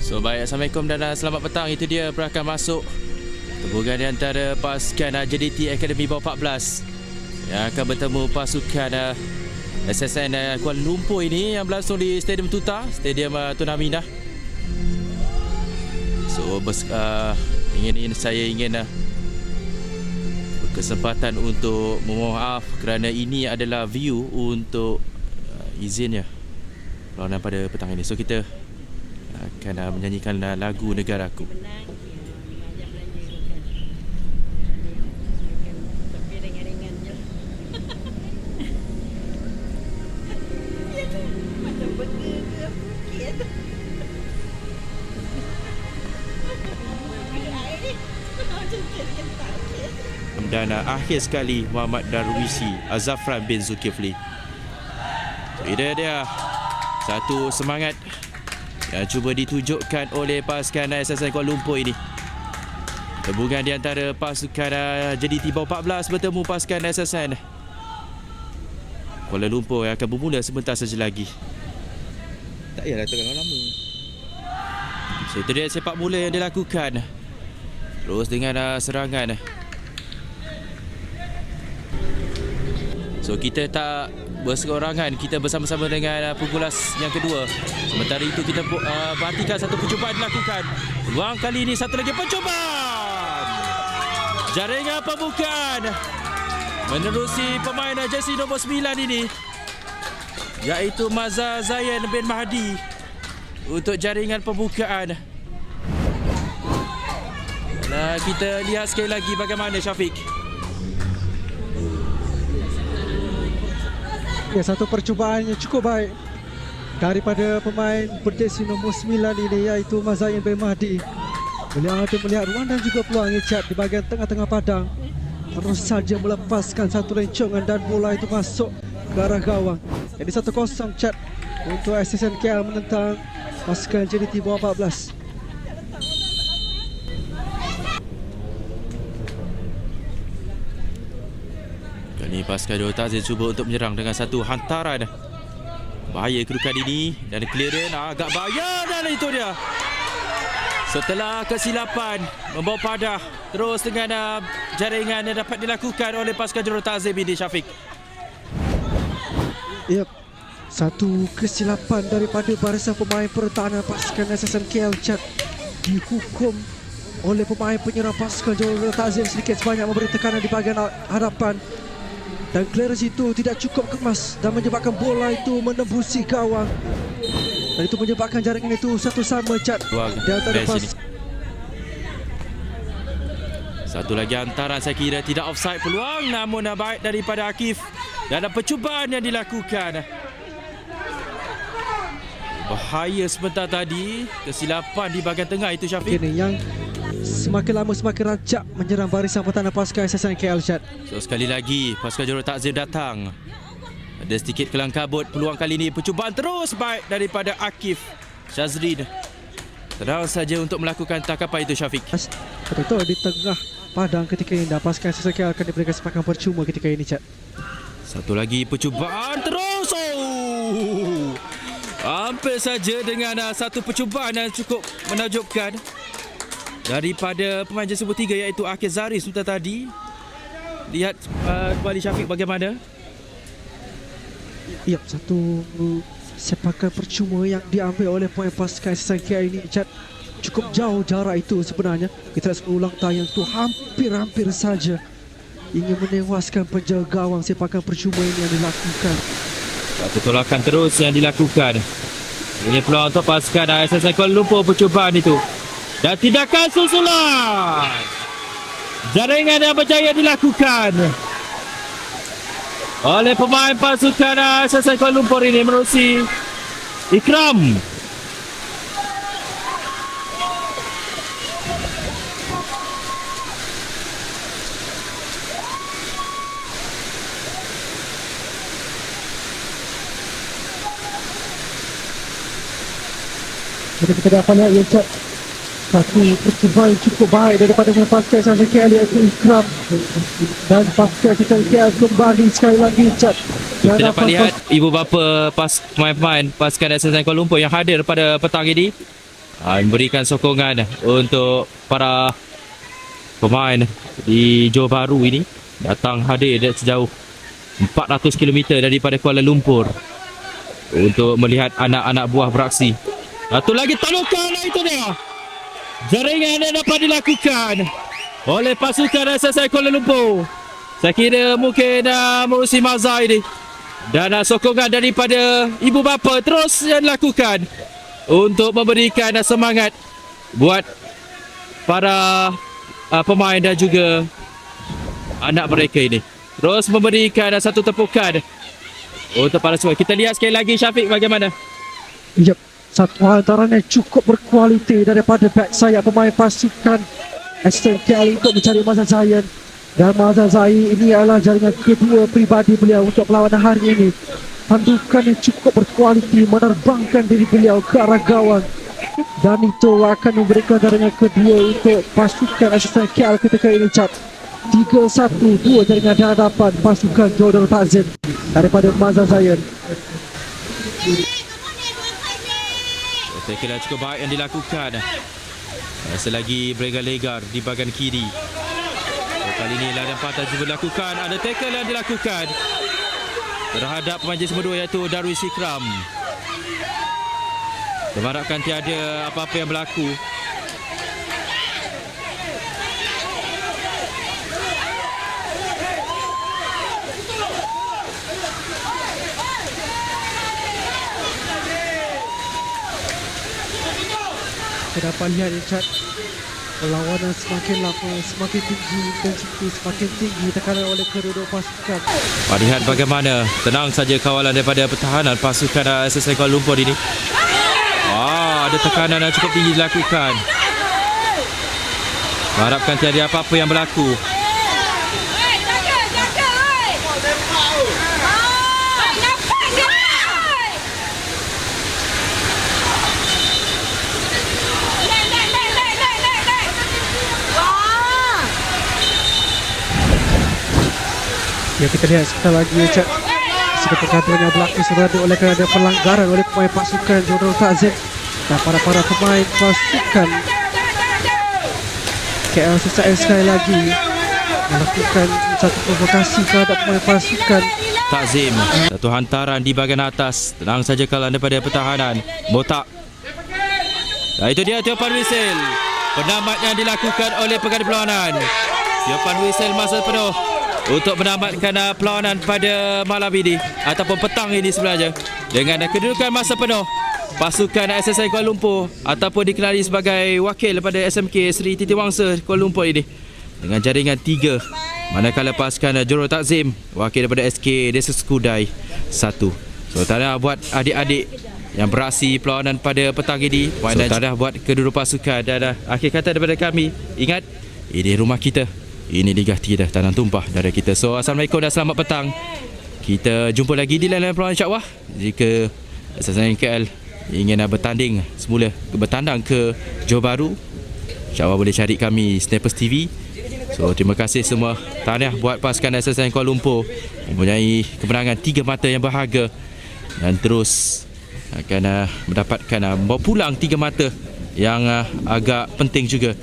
So baik, Assalamualaikum dan selamat petang. Itu dia perakan masuk perburuan di antara pasukan JDT Akademi bawah 14 yang akan bertemu pasukan SSN Kuala Lumpur ini yang berlangsung di Stadium Tuta, Stadium Tun Aminah. So saya ingin berkesempatan untuk memohon maaf kerana ini adalah view untuk izinnya perlawanan pada petang ini. So kita akan menyanyikan lagu Negaraku. Dan akhir sekali Muhammad Darwisi Azafran bin Zulkifli. Ini dia satu semangat yang cuba ditunjukkan oleh pasukan SSN Kuala Lumpur ini. Perburuan di antara pasukan JDT bawah 14 bertemu pasukan SSN Kuala Lumpur yang akan bermula sebentar saja lagi. Tak payahlah tengah lama. So itu dia sepak bola yang dilakukan. Terus dengan serangan. So kita tak berseorangan, kita bersama-sama dengan penggulas yang kedua. Sementara itu kita perhatikan satu percubaan dilakukan. Ruang kali ini satu lagi percubaan. Jaringan pembukaan menerusi pemain jersey nombor 9 ini, iaitu Mazhar Zayan bin Mahdi untuk jaringan pembukaan. Nah, kita lihat sekali lagi bagaimana Syafiq. Ya, satu percubaan yang cukup baik daripada pemain berjersey nombor 9 ini, iaitu Mazhar bin Mahdi. Beliau ada melihat ruang dan juga peluang ngecat di bahagian tengah-tengah padang. Terus saja melepaskan satu rencongan dan bola itu masuk ke arah gawang. Jadi 1-0 cat untuk SSN KL menentang pasukan JDT bawah 14. Kali pasukan Darul Ta'zim cuba untuk menyerang dengan satu hantaran. Bahaya kedudukan ini dan clearance agak bahaya, dan itu dia. Setelah kesilapan membawa padah, terus dengan jaringan yang dapat dilakukan oleh pasukan Darul Ta'zim ini, Syafiq. Ya, satu kesilapan daripada barisan pemain pertahanan pasukan SSN KL cat dihukum oleh pemain penyerang pasukan Darul Ta'zim sedikit sebanyak memberi tekanan di bahagian hadapan. Dan clearance itu tidak cukup kemas dan menyebabkan bola itu menembusi gawang. Dan itu menyebabkan jaringan itu satu sama cat di antara pas. Satu lagi hantaran saya kira tidak offside peluang, namun baik daripada Akif. Dan ada percubaan yang dilakukan. Bahaya sebentar tadi, kesilapan di bahagian tengah itu Syafiq. Ini yang semakin lama semakin rancak menyerang barisan pertahanan pasukan SSN KL cat. So sekali lagi pasukan Darul Ta'zim datang. Ada sedikit kelang kabut peluang kali ini. Percubaan terus baik daripada Akif Syazrin. Terang saja untuk melakukan tangkapan itu Syafiq. Betul di tengah padang ketika ini, dan pasukan SSN KL akan diberikan sepakan percuma ketika ini cat. Satu lagi percubaan terus. Hampir saja dengan satu percubaan yang cukup menakjubkan daripada pemain jersey nombor 3, iaitu Akif Zari sebentar tadi. Lihat kembali Syafiq bagaimana. Ya, satu sepakan percuma yang diambil oleh pemain pasukan SSN KL ini cat. Cukup jauh jarak itu sebenarnya. Kita lihat ulang tayang itu hampir saja ingin menewaskan penjaga gawang. Sepakan percuma ini yang dilakukan. Satu tolakan terus yang dilakukan. Ini peluang untuk pasukan SSN Kuala Lumpur, percubaan itu. Dan tindakan susulan. Jaringan yang berjaya dilakukan oleh pemain pasukan SSN Kuala Lumpur ini menerusi Ikram. Kita dapat lihat cat satu percubaan cukup baik daripada pasukan SSN KL, iaitu Ikram. Dan pasukan SSN KL kembali sekali lagi cat. Kita dapat lihat ibu bapa pemain-pemain pasukan SSN Kuala Lumpur yang hadir pada petang ini. memberikan sokongan untuk para pemain di Johor Bahru ini datang hadir dari sejauh 400 km daripada Kuala Lumpur untuk melihat anak-anak buah beraksi. Satu lagi talukan, itu dia. Jaringan yang dapat dilakukan oleh pasukan SSI Kuala Lumpur. Saya kira mungkin merusi Mazhar ini. Dan sokongan daripada ibu bapa terus yang dilakukan untuk memberikan semangat buat para pemain dan juga anak mereka ini. Terus memberikan satu tepukan untuk para semua. Kita lihat sekali lagi Syafiq bagaimana. Yep, satu hantaran yang cukup berkualiti daripada back sayap pemain pasukan STKL untuk mencari Mazhar Zayan. Dan Mazhar Zayan ini adalah jaringan kedua pribadi beliau untuk perlawanan hari ini. Tandukan yang cukup berkualiti menerbangkan diri beliau ke arah gawang. Dan itu akan memberikan jaringan kedua untuk pasukan STKL ketika ini, Cak. 3-1-2 jaringan di hadapan pasukan Johor Ta'zim daripada Mazhar Zayan. Saya kira cukup baik yang dilakukan. Selagi berlegar-legar di bahagian kiri. Kali ini ladan patah juga dilakukan. Ada tackle yang dilakukan terhadap pemain jersey nombor 2 iaitu Darwis Ikram. Kita harapkan tiada apa-apa yang berlaku. Kita dapat lihat Richard, perlawanan semakin lama, semakin tinggi intensiti, semakin tinggi tekanan oleh kedua-dua pasukan. Lihat bagaimana tenang saja kawalan daripada pertahanan pasukan SSI Kuala Lumpur ini. Ada tekanan yang cukup tinggi dilakukan. Harapkan tiada apa-apa yang berlaku. Ya, kita lihat sekali lagi Richard, seperti keadaan yang berlaku sebenarnya oleh kerana pelanggaran oleh pemain pasukan Johor Ta'zim dan para pemain pasukan KL sekali lagi melakukan satu provokasi terhadap pemain pasukan Ta'zim. Satu hantaran di bahagian atas. Tenang saja kawalan daripada pertahanan. Botak. Nah, itu dia tiupan whistle. Penamat yang dilakukan oleh pengganti perlawanan. Tiupan whistle masa penuh untuk menamatkan perlawanan pada malam ini ataupun petang ini sebenarnya dengan kedudukan masa penuh pasukan SSI Kuala Lumpur ataupun dikenali sebagai wakil daripada SMK Seri Titiwangsa Kuala Lumpur ini dengan jaringan 3, manakala pasukan Johor Ta'zim wakil daripada SK Desa Skudai 1. So tahniah buat adik-adik yang beraksi perlawanan pada petang ini. Tahniah buat kedua-dua pasukan dan akhir kata daripada kami, ingat ini rumah kita. Ini Liga 3 tanah tumpah dari kita. So assalamualaikum dan selamat petang. Kita jumpa lagi di lain-lain perlawanan insya-Allah. Jika SSI KL ingin bertanding semula bertandang ke Johor Bahru, insya-Allah boleh cari kami Snappers TV. So terima kasih semua. Tahniah buat pasukan SSI Kuala Lumpur mempunyai kemenangan 3 mata yang berharga dan terus akan mendapatkan bawa pulang 3 mata yang agak penting juga